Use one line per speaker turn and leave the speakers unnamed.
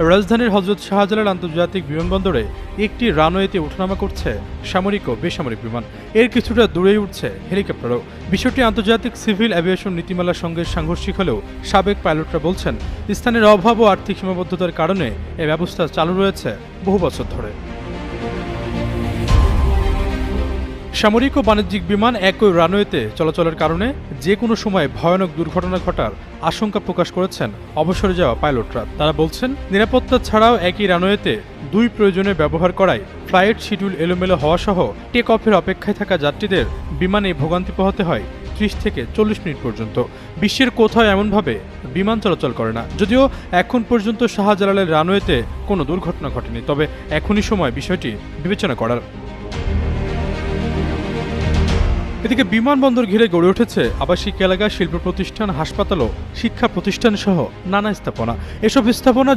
রাজধানীর হযরত শাহজালাল আন্তর্জাতিক বিমানবন্দরে একটি রানওয়েতে ওঠানামা করছে সামরিক ও বেসামরিক বিমান। এর কিছুটা দূরেই উঠছে হেলিকপ্টারও। বিষয়টি আন্তর্জাতিক সিভিল অ্যাভিয়েশন নীতিমালার সঙ্গে সাংঘর্ষিক হলেও সাবেক পাইলটরা বলছেন, স্থানের অভাব ও আর্থিক সীমাবদ্ধতার কারণে এ ব্যবস্থা চালু রয়েছে বহু বছর ধরে। সামরিক ও বাণিজ্যিক বিমান একই রানওয়েতে চলাচলের কারণে যে কোনো সময় ভয়ানক দুর্ঘটনা ঘটার আশঙ্কা প্রকাশ করেছেন অবসরে যাওয়া পাইলটরা। তারা বলছেন, নিরাপত্তা ছাড়াও একই রানওয়েতে দুই প্রয়োজনে ব্যবহার করায় ফ্লাইট শিডিউল এলোমেলো হওয়া সহ টেক অফের অপেক্ষায় থাকা যাত্রীদের বিমানে ভোগান্তি পোহাতে হয় ৩০ থেকে ৪০ মিনিট পর্যন্ত। বিশ্বের কোথাও এমনভাবে বিমান চলাচল করে না। যদিও এখন পর্যন্ত শাহজালালের রানওয়েতে কোনো দুর্ঘটনা ঘটেনি, তবে এখনই সময় বিষয়টি বিবেচনা করার। এদিকে বিমানবন্দর ঘিরে গড়ে উঠেছে আবাসিক এলাকা, শিল্প প্রতিষ্ঠান, হাসপাতাল ও শিক্ষা প্রতিষ্ঠান সহ নানা স্থাপনা। এসব স্থাপনা